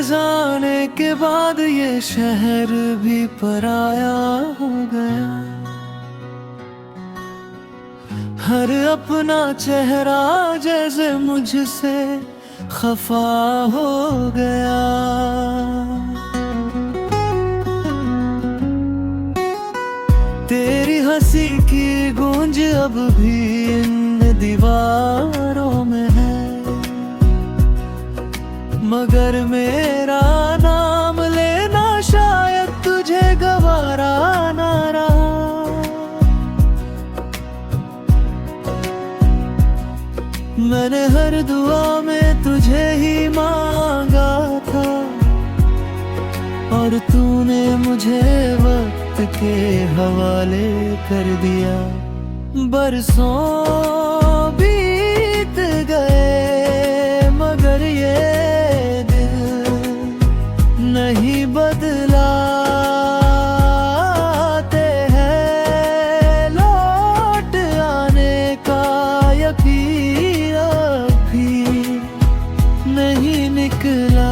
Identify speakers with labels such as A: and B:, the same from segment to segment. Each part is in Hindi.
A: तेरे जाने के बाद ये शहर भी पराया हो गया। हर अपना चेहरा जैसे मुझसे खफा हो गया। तेरी हंसी की गूंज अब भी इन दीवारों में है, मगर मेरा नाम लेना शायद तुझे गवारा ना रहा। मैंने हर दुआ में तुझे ही मांगा था, और तूने मुझे वक्त के हवाले कर दिया। बरसों बीत गए मगर ये दिल नहीं बदला। आते हैं लौट आने का यकीन अभी नहीं निकला।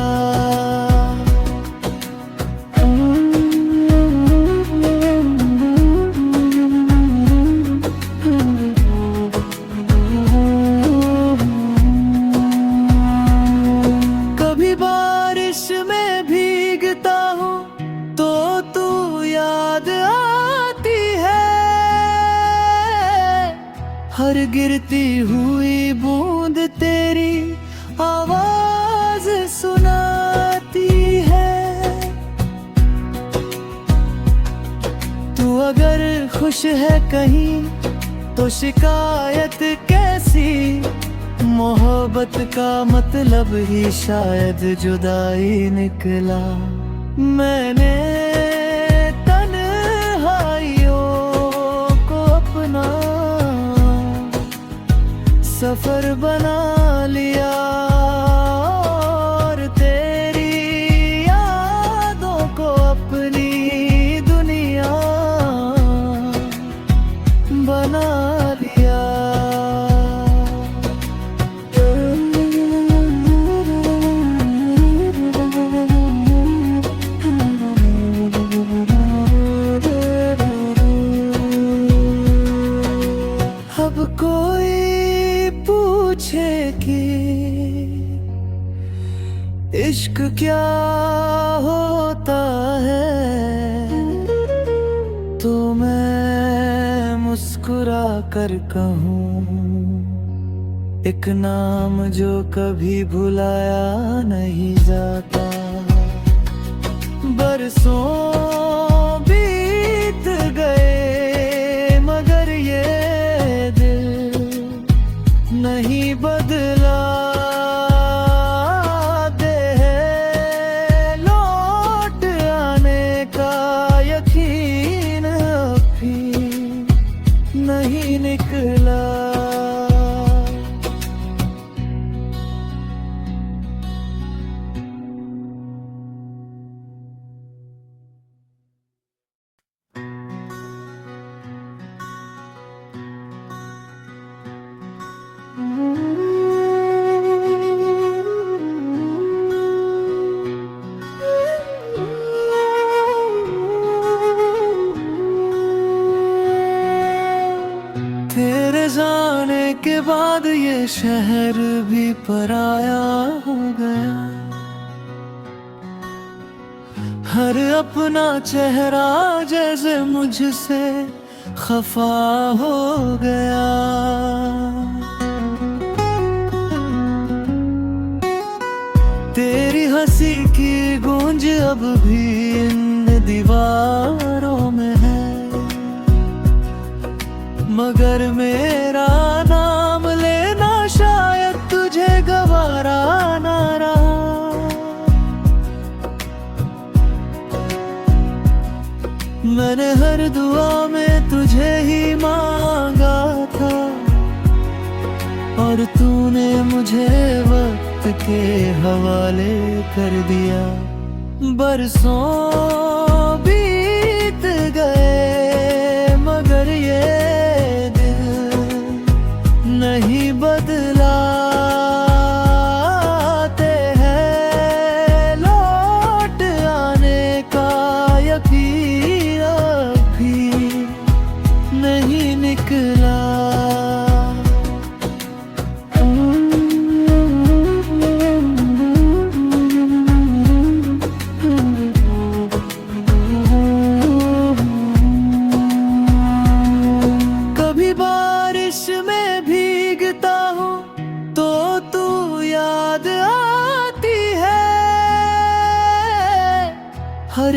A: हर गिरती हुई बूंद तेरी आवाज सुनाती है। तू अगर खुश है कहीं तो शिकायत कैसी। मोहब्बत का मतलब ही शायद जुदाई निकला। मैंने तन्हाइयों को अपना सफर बना लिया, और तेरी यादों को अपनी दुनिया बना लिया। अब कोई पूछे कि इश्क क्या होता है, तो मैं मुस्कुरा कर कहूँ एक नाम जो कभी भुलाया नहीं जाता। बरसों बीत गए मगर ये दिल नहीं बदला। आते हैं लौट आने का यकीन अभी नहीं निकला। तेरे जाने के बाद ये शहर भी पराया हो गया। हर अपना चेहरा जैसे मुझसे खफा हो गया। तेरी हंसी की गूंज अब भी इन दीवारों में है, मगर मेरा नाम लेना शायद तुझे गवारा ना रहा। मैंने हर दुआ में तुझे ही मांगा था, और तूने मुझे वक्त के हवाले कर दिया। बरसों बीत गए मगर ये नहीं बदला। आते हैं लोग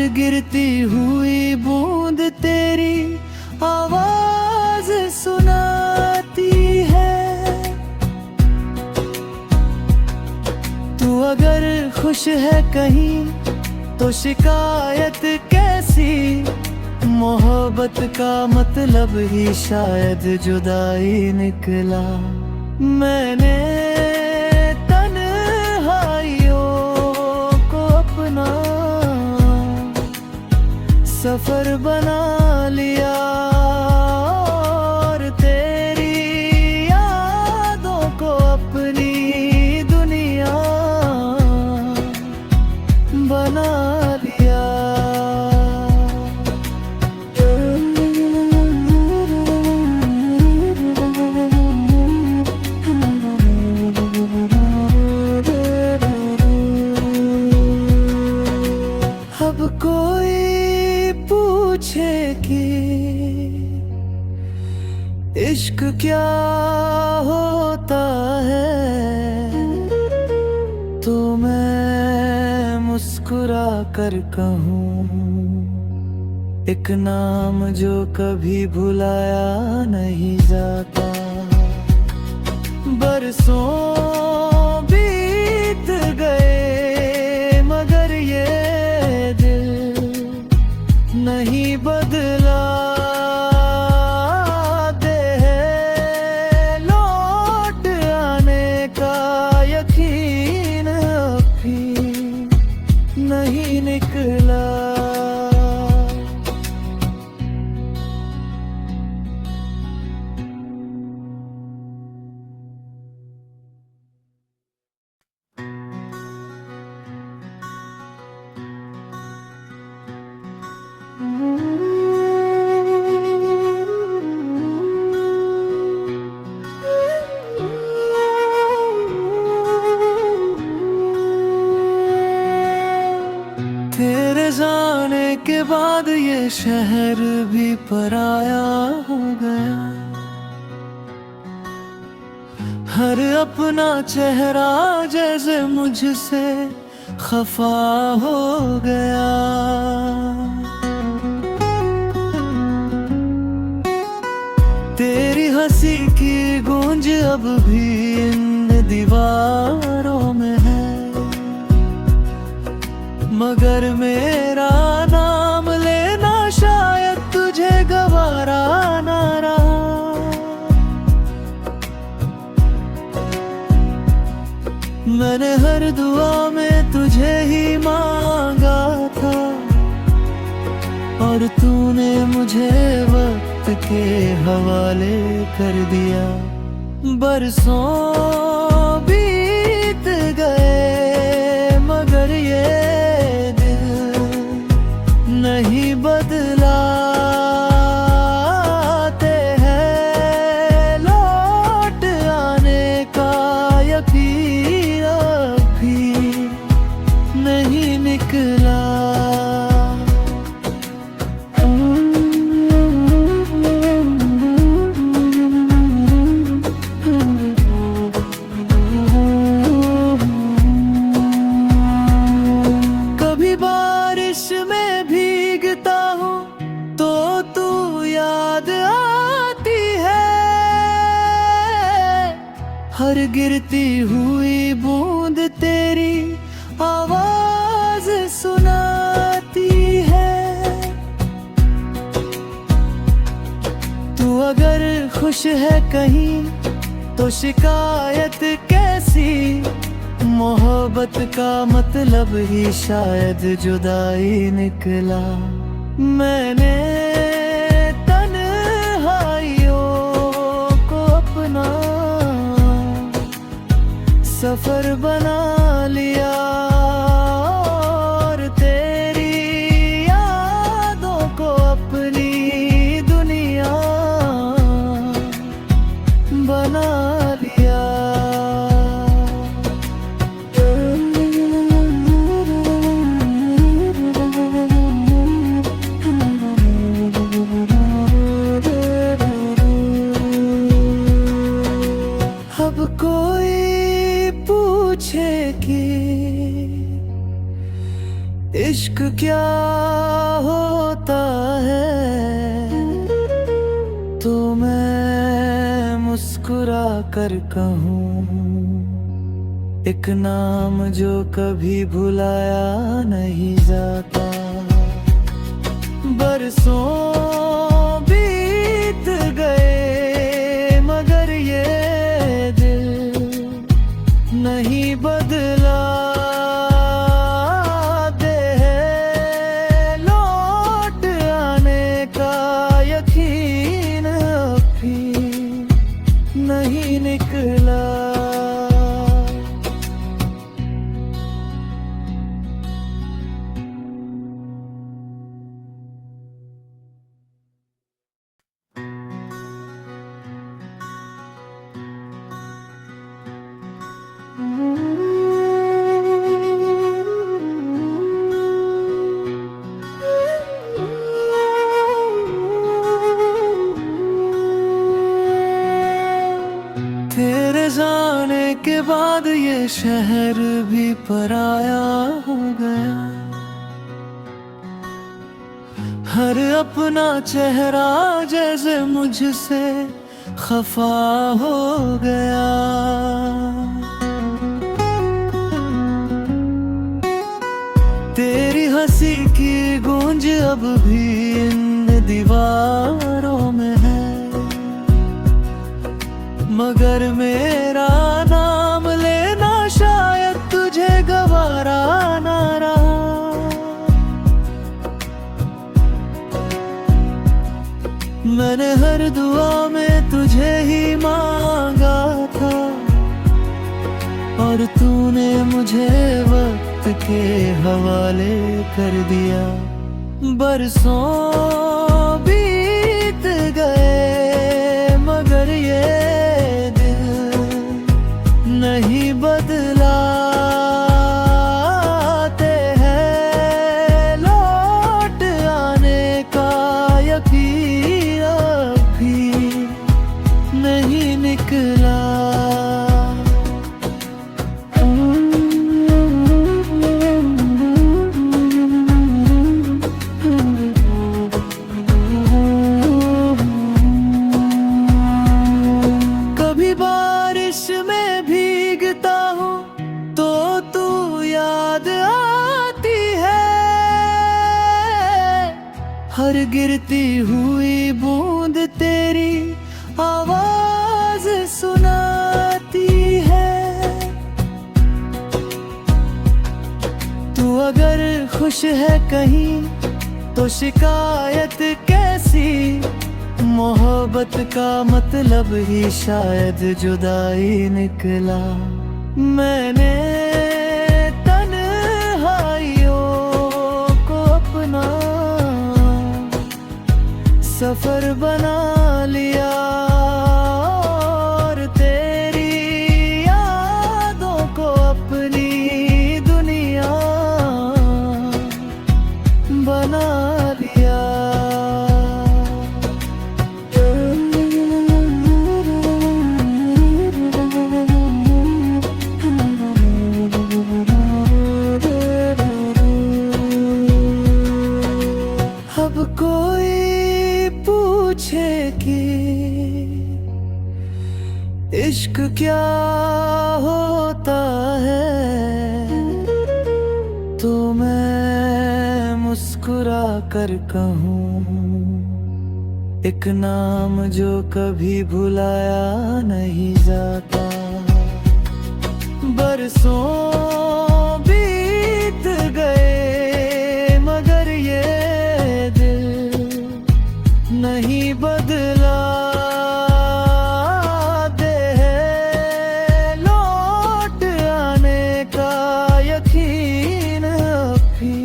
A: गिरती हुई बूंद तेरी आवाज सुनाती है। तू अगर खुश है कहीं तो शिकायत कैसी, मोहब्बत का मतलब ही शायद जुदाई निकला। मैंने तन्हाइयों को अपना सफर बना लिया और तेरी यादों को अपनी दुनिया बना लिया। अब कोई पूछे कि इश्क क्या होता है, तो मैं मुस्कुरा कर कहूँ एक नाम जो कभी भुलाया नहीं जाता। बरसों बीत गए मगर ये दिल नहीं बदला। दे लौट आने का यकीन अभी नहीं निकला। तेरे जाने के बाद ये शहर भी पराया हो गया। हर अपना चेहरा जैसे मुझसे खफा हो गया। तेरी हंसी की गूंज अब भी इन दीवारों में है, मगर मेरा नाम लेना शायद तुझे गवारा ना रहा। मैंने हर दुआ में तुझे ही मांगा था और तूने मुझे वक्त के हवाले कर दिया। बरसों बीत गए मगर ये नहीं बदला। ते है लौट आने का यकीन अभी नहीं निकला। कभी बारिश में भीगता हूँ तो तू याद आती है। हर गिरती हुई बूंद तेरी आवाज सुनाती है। तू अगर खुश है कहीं तो शिकायत कैसी, मोहब्बत का मतलब ही शायद जुदाई निकला। मैंने तन्हाइयों को अपना सफर बना लिया और तेरी यादों को अपनी दुनिया बना लिया। अब कोई पूछे कि इश्क क्या होता है, तो मैं मुस्कुरा कर कहूँ एक नाम जो कभी भुलाया नहीं जाता। बरसों बीत गए मगर ये दिल नहीं बदला। दे है लौट आने का यकीन अब भी नहीं निकला। तेरे जाने के बाद ये शहर भी पराया हो गया। हर अपना चेहरा जैसे मुझसे खफा हो गया। तेरी हंसी की गूंज अब भी इन दीवारों में है, मगर मेरा नाम लेना शायद तुझे गवारा ना रहा। मैंने हर दुआ में तुझे ही मांगा था, और तूने मुझे वक्त के हवाले कर दिया। बरसों बीत गए मगर ये नहीं बदला। ते है लौट आने का यकीन अब भी नहीं निकला। कभी बारिश में भीगता हूँ तो तू याद आती है, हर गिरती हुई बूंद तेरी आवाज सुनाती है। तू अगर खुश है कहीं तो शिकायत कैसी, मोहब्बत का मतलब ही शायद जुदाई निकला। मैंने तन्हाइयों को अपना सफर बना लिया, और तेरी यादों को अपनी दुनिया बना लिया। अब कोई पूछे कि इश्क क्या होता है, तो मैं मुस्कुरा कर कहूँ एक नाम जो कभी भुलाया नहीं जाता। बरसों बीत गए मगर ये नहीं बदला। दे है लौट आने का यकीन अब भी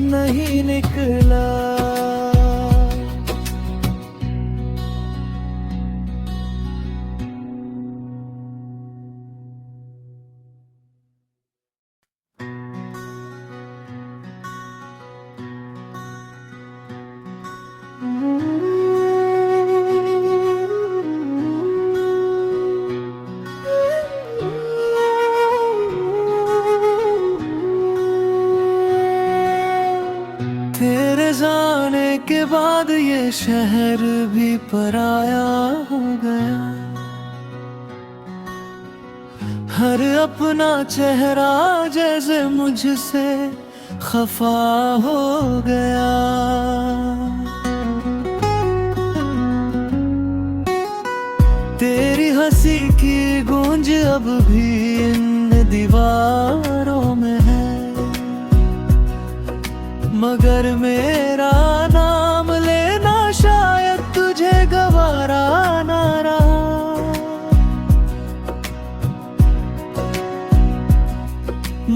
A: नहीं निकला। बाद ये शहर भी पराया हो गया। हर अपना चेहरा जैसे मुझसे खफा हो गया। तेरी हंसी की गूंज अब भी इन दीवारों में है, मगर मेरा नाम लेना शायद तुझे गवारा ना रहा।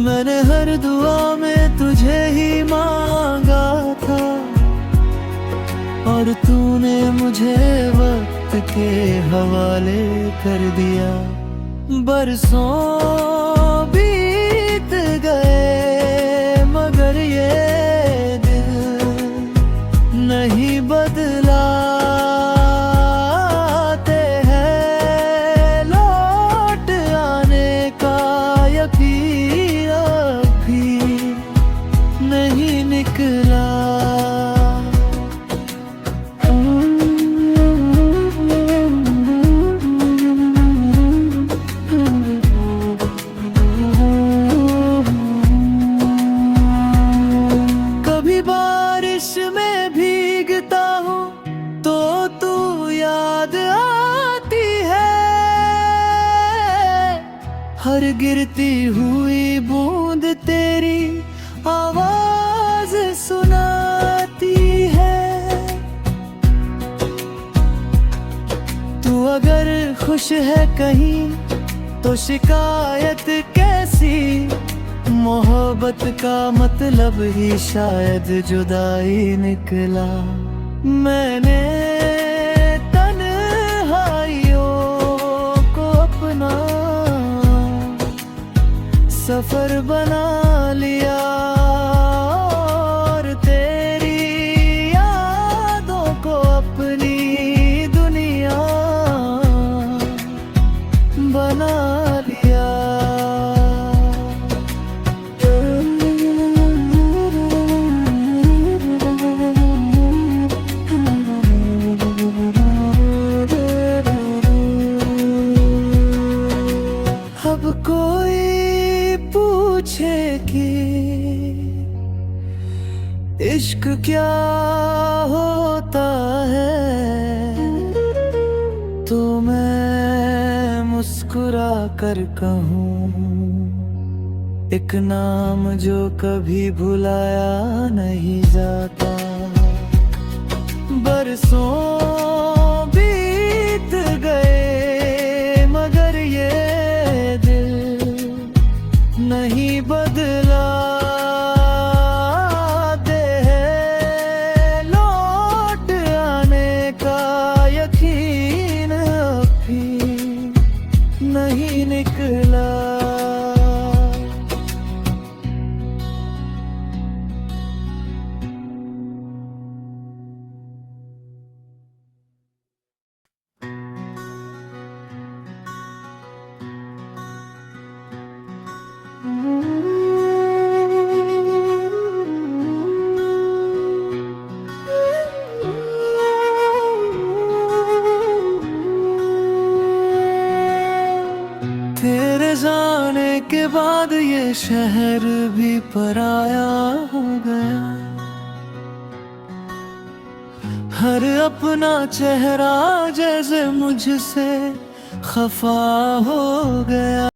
A: मैंने हर दुआ में तुझे ही मांगा था, और तूने मुझे वक्त के हवाले कर दिया। बरसों बीत गए मगर ये दिल नहीं बदला। ते हैं लौट आने का यकीन अभी नहीं निकला। बारिश में भीगता हूँ तो तू याद आती है, हर गिरती हुई बूंद तेरी आवाज सुनाती है। तू अगर खुश है कहीं तो शिकायत कैसी, मोहब्बत का मतलब ही शायद जुदाई निकला। मैंने तन्हाइयों को अपना सफर बना लिया, और तेरी यादों को अपनी दुनिया बना लिया। अब कोई पूछे कि इश्क क्या होता है, तो मैं मुस्कुरा कर कहूँ एक नाम जो कभी भुलाया नहीं जाता। बरसों बीत गए मगर ये नहीं बदला। दे लौट आने का यकीन अभी नहीं निकला। तेरे जाने के बाद ये शहर भी पराया हो गया। हर अपना चेहरा जैसे मुझसे खफा हो गया।